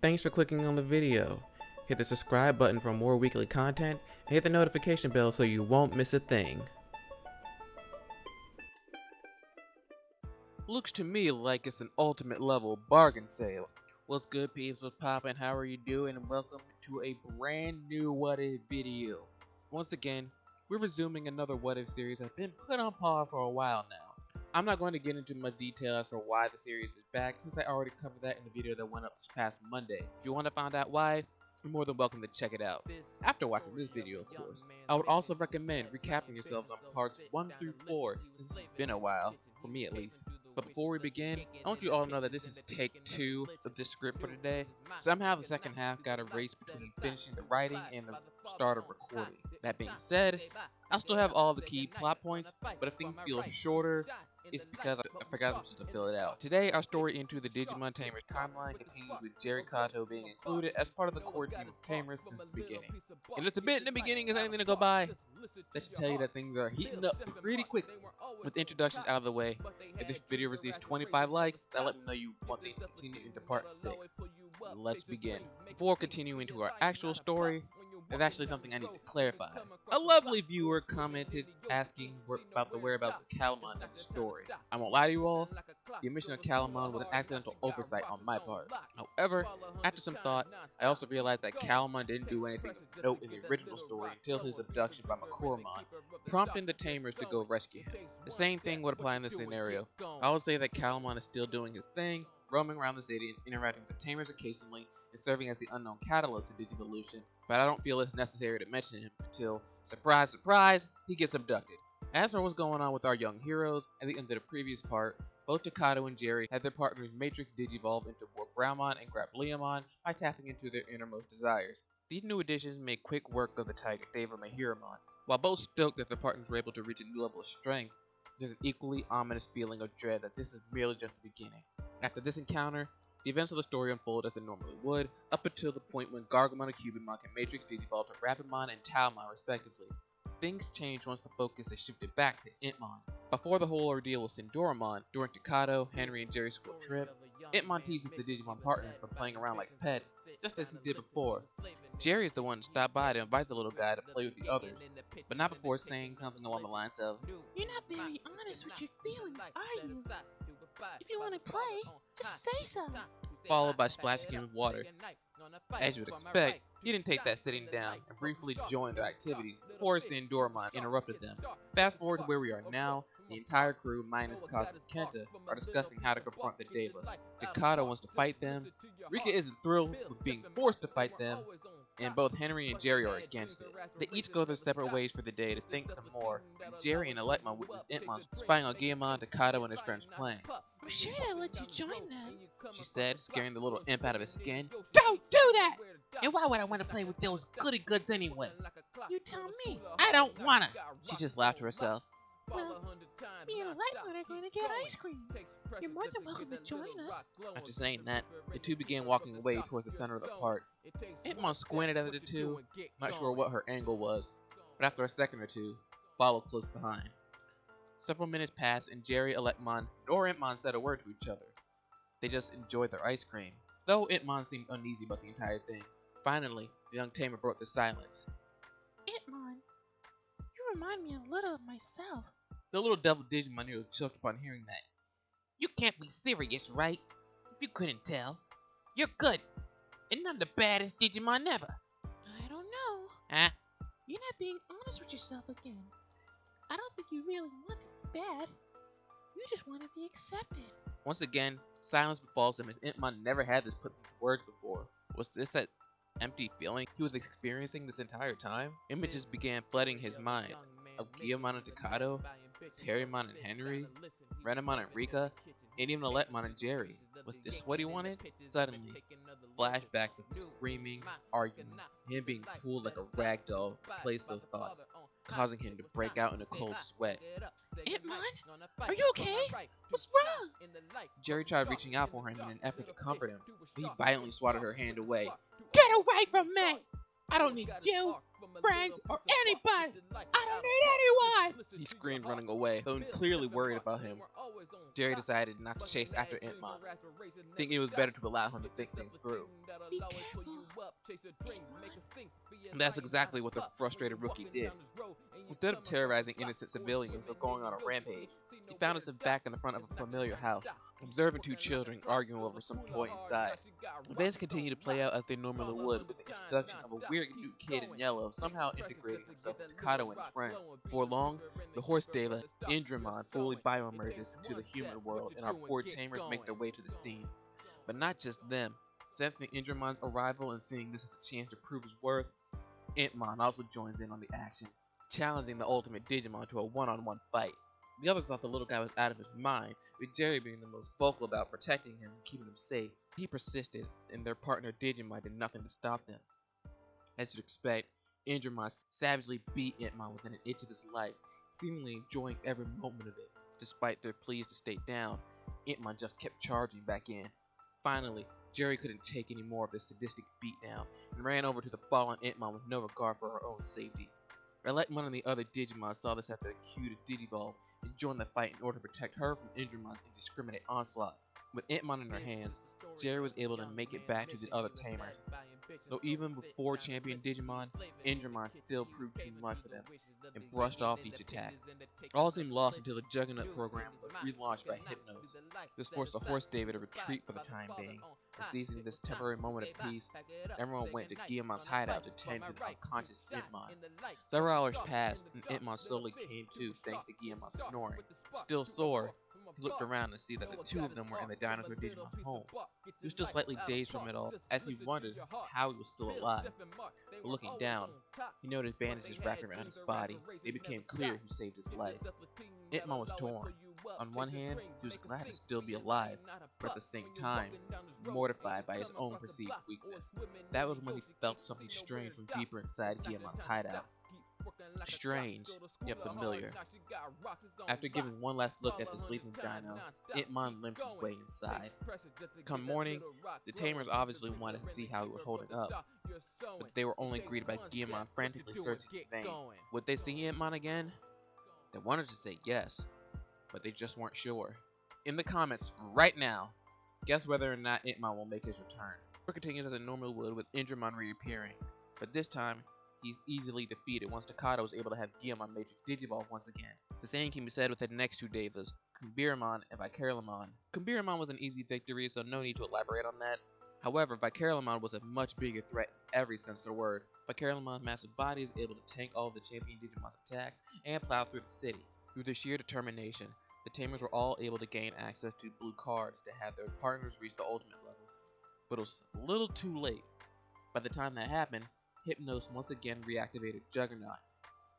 Thanks for clicking on the video. Hit the subscribe button for more weekly content and hit the notification bell so you won't miss a thing. Looks to me like it's an ultimate level bargain sale. What's good, peeps? What's poppin'? How are you doing? And welcome to a brand new What If video. Once again, we're resuming another What If series that's been put on pause for a while now. I'm not going to get into much detail as to why the series is back, since I already covered that in the video that went up this past Monday. If you want to find out why, you're more than welcome to check it out. After watching this video, of course. I would also recommend recapping yourselves on parts 1 through 4, since it's been a while, for me at least. But before we begin, I want you all to know that this is take 2 of this script for today. Somehow the second half got erased between finishing the writing and the start of recording. That being said, I'll still have all the key plot points, but if things feel shorter, it's because I forgot to fill it out. Today, our story into the Digimon Tamers timeline continues with Jeri Takato being included as part of the core team of Tamers since the beginning. If it's a bit in the beginning is anything to go by, that should tell you that things are heating up pretty quickly. With introductions out of the way, if this video receives 25 likes, that let me know you want things to continue into part 6. Let's begin. Before continuing to our actual story, there's actually something I need to clarify. A lovely viewer commented asking about the whereabouts of Calamon in the story. I won't lie to you all, the omission of Calamon was an accidental oversight on my part. However, after some thought, I also realized that Calamon didn't do anything of note in the original story until his abduction by Makoromon, prompting the Tamers to go rescue him. The same thing would apply in this scenario. I would say that Calamon is still doing his thing, roaming around the city and interacting with the Tamers occasionally, and serving as the unknown catalyst in Digivolution, but I don't feel it's necessary to mention him until, surprise surprise, he gets abducted. As for what's going on with our young heroes, at the end of the previous part, both Takato and Jeri had their partners Matrix Digivolve into Warp Grammon and Grappleomon by tapping into their innermost desires. These new additions made quick work of the Tiger Deva Mahiramon. While both stoked that their partners were able to reach a new level of strength, there's an equally ominous feeling of dread that this is merely just the beginning. After this encounter, the events of the story unfold as they normally would, up until the point when Gargomon and Cubimon can Matrix Digivolve to Rapidmon and Talmon respectively. Things change once the focus is shifted back to Itmon. Before the whole ordeal with Sindoramon, during Takato, Henry, and Jeri's school trip, Itmon teases the Digimon partners for playing around like pets, just as he did before. Jeri is the one to stop by to invite the little guy to play with the others, but not before saying something along the lines of, "You're not very honest with your feelings, are you? If you want to play, just say so." followed by splashing him with water. As you would expect, he didn't take that sitting down and briefly joined their activities before Sindoramon interrupted them. Fast forward to where we are now, the entire crew minus Kazu and Kenta are discussing how to confront the Devas. Takato wants to fight them, Rika isn't thrilled with being forced to fight them, and both Henry and Jeri are against it. They each go their separate ways for the day to think some more, and Jeri and Electmon witness Itmon spying on Guillemon, Takato, and his friends playing. "I'm sure they let you join them," She said, scaring the little imp out of his skin. "Don't do that! And why would I want to play with those goody goods anyway?" "You tell me." I don't wanna! She just laughed to herself. "Well, me and Lightfoot are going to get ice cream. You're more than welcome to join us." After saying that, the two began walking away towards the center of the park. Itmon squinted at the two, not sure what her angle was, but after a second or two, followed close behind. Several minutes passed and Jeri, Electmon, nor Itmon said a word to each other. They just enjoyed their ice cream, though Itmon seemed uneasy about the entire thing. Finally, the young tamer broke the silence. "Itmon, you remind me a little of myself." The little devil Digimon nearly choked upon hearing that. "You can't be serious, right? If you couldn't tell. You're good, and I'm the baddest Digimon ever." "I don't know. Huh? You're not being honest with yourself again. I don't think you really want to be bad. You just want to be accepted." Once again, silence befalls him as Itmon never had this put into words before. Was this that empty feeling he was experiencing this entire time? Images began flooding his mind of Guillemon and Takato, Terriermon and Henry, Renamon and Rika, and even Electmon and Jeri. Was this what he wanted? Suddenly, flashbacks of screaming, arguing, him being pulled like a rag doll replaced those thoughts, causing him to break out in a cold sweat. "Itmon, are you okay? What's wrong?" Jeri tried reaching out for him in an effort to comfort him, but he violently swatted her hand away. "Get away from me!" I don't need you, friends, or anybody. I don't need anyone. He screamed, running away, though clearly worried about him. Jeri decided not to chase after Itmon, thinking it was better to allow him to think things through. Be careful. And that's exactly what the frustrated rookie did. Instead of terrorizing innocent civilians or going on a rampage, he found himself back in the front of a familiar house, observing two children arguing over some toy inside. Events continue to play out as they normally would, with the introduction of a weird new kid in yellow somehow integrating himself with Takato and his friends. Before long, the horse diva, Indramon, fully bioemerges into the human world, and our poor tamers make their way to the scene. But not just them. Sensing Indramon's arrival and seeing this as a chance to prove his worth, Itmon also joins in on the action, challenging the ultimate Digimon to a one-on-one fight. The others thought the little guy was out of his mind, with Jeri being the most vocal about protecting him and keeping him safe. He persisted, and their partner Digimon did nothing to stop them. As you'd expect, Indramon savagely beat Itmon within an inch of his life, seemingly enjoying every moment of it. Despite their pleas to stay down, Itmon just kept charging back in. Finally, Jeri couldn't take any more of this sadistic beatdown and ran over to the fallen Itmon with no regard for her own safety. I let one of the other Digimon saw this after a cue to Digivolve and joined the fight in order to protect her from Indramon's indiscriminate onslaught. With Itmon in her hands, Jeri was able to make it back to the other tamers. Though even before Champion Digimon, Indramon still proved too much for them and brushed off each attack. All seemed lost until the Juggernaut program was relaunched by Hypnos. This forced the horse David to retreat for the time being, and seizing this temporary moment of peace, everyone went to Guillemon's hideout to tend to the unconscious Itmon. Several hours passed, and Itmon slowly came to thanks to Guillemon's snoring. Still sore, he looked around to see that the two of them were in the dinosaur Digimon's home. He was still slightly dazed from it all, as he wondered how he was still alive. But looking down, he noticed bandages wrapped around his body. It became clear who saved his life. Itmon was torn. On one hand, he was glad to still be alive, but at the same time, mortified by his own perceived weakness. That was when he felt something strange from deeper inside Guillemon's hideout. Strange, yet familiar. After giving one last look at the sleeping dino, Itmon limped his way inside. Come morning, the tamers obviously wanted to see how he was holding up, but they were only greeted by Guillemon frantically searching in vain. Would they see Itmon again? They wanted to say yes, but they just weren't sure. In the comments right now, guess whether or not Itmon will make his return. It continues as it normally would, with Indramon reappearing, but this time, he's easily defeated once Takato was able to have Guillemon Matrix Digivolve once again. The same can be said with the next two Devas, Kumbiramon and Vicarilamon. Kumbiramon was an easy victory, so no need to elaborate on that. However, Vicarilamon was a much bigger threat in every sense of the word. Vicarilamon's massive body is able to tank all of the champion Digimon's attacks and plow through the city. Through their sheer determination, the Tamers were all able to gain access to blue cards to have their partners reach the ultimate level. But it was a little too late. By the time that happened, Hypnos once again reactivated Juggernaut.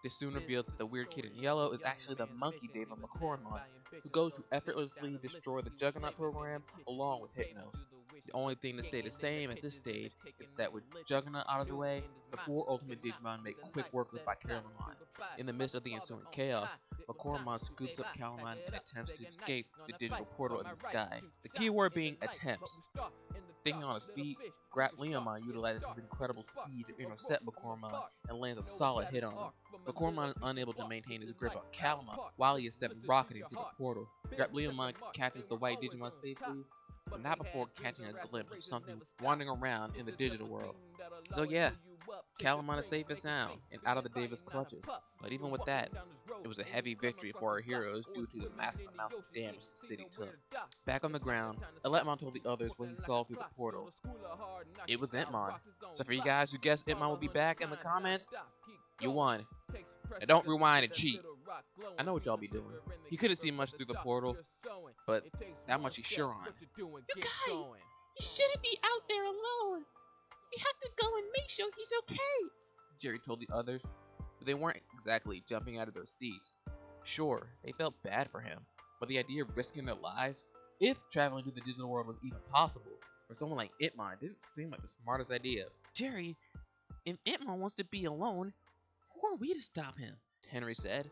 This soon reveals that the weird kid in yellow is actually the monkey Deva Makoromon, who goes to effortlessly destroy the Juggernaut program along with Hypnos. The only thing to stay the same at this stage is that with Juggernaut out of the way, the four Ultimate Digimon make quick work with Vicarilamon. In the midst of the ensuing chaos, Makoromon scoops up Calamon and attempts to escape the digital portal in the sky. The keyword being attempts. Thinking on his feet, Grappleomon utilizes his incredible speed to intercept Makoromon and lands a solid hit on him. Makoromon is unable to maintain his grip on Calamon while he is sent rocketing through the portal. Grappleomon catches the white Digimon safely, but not before catching a glimpse of something wandering around in the digital world. So yeah, Calamon is safe and sound and out of the Davis clutches, but even with that, it was a heavy victory for our heroes due to the massive amounts of damage the city took. Back on the ground, Aletmon told the others what he saw through the portal. It was Itmon. So for you guys who guessed Itmon would be back in the comments, you won. And don't rewind and cheat. I know what y'all be doing. He couldn't see much through the portal, but that much he's sure on. You guys, he shouldn't be out there alone. We have to go and make sure he's okay. Jeri told the others, but they weren't exactly jumping out of their seats. Sure, they felt bad for him, but the idea of risking their lives, if traveling to the digital world was even possible, for someone like Itmon didn't seem like the smartest idea. Jeri, if Itmon wants to be alone, who are we to stop him? Henry said.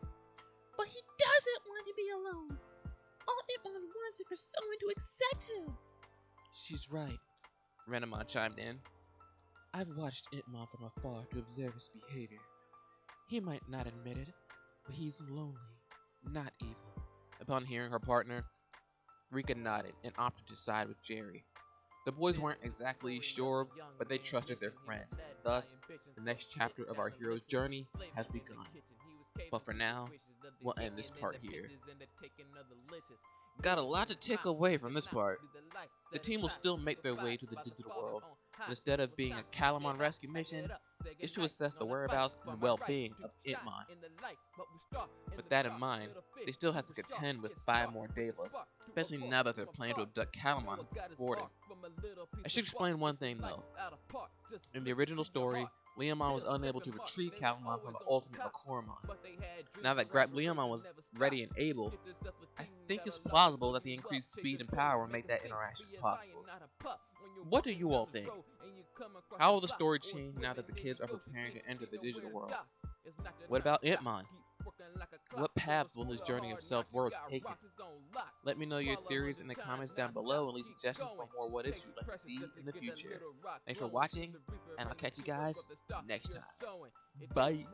But he doesn't want to be alone. All Itmon wants is for someone to accept him. She's right, Renamon chimed in. I've watched Itmon from afar to observe his behavior. He might not admit it, but he's lonely, not evil. Upon hearing her partner, Rika nodded and opted to side with Jeri. The boys weren't exactly sure, but they trusted their friends. Thus, the next chapter of our hero's journey has begun. But for now, we'll end this part here. Got a lot to take away from this part. The team will still make their way to the digital world, but instead of being a Calamon rescue mission, it's to assess the whereabouts and well-being of Itmon. With that in mind, they still have to contend with 5 more Devas, especially now that they're planning to abduct Calamon with Gordon. I should explain one thing though. In the original story, Leomon was unable to retrieve Calamon from the ultimate Makoromon. Now that Leomon was ready and able, I think it's plausible that the increased speed and power will make that interaction possible. What do you all think? How will the story change now that the kids are preparing to enter the digital world? What about Itmon? What path will his journey of self-worth take him? Let me know your theories in the comments down below and leave suggestions for more what ifs you'd like to see in the future. Thanks for watching, and I'll catch you guys next time. Bye!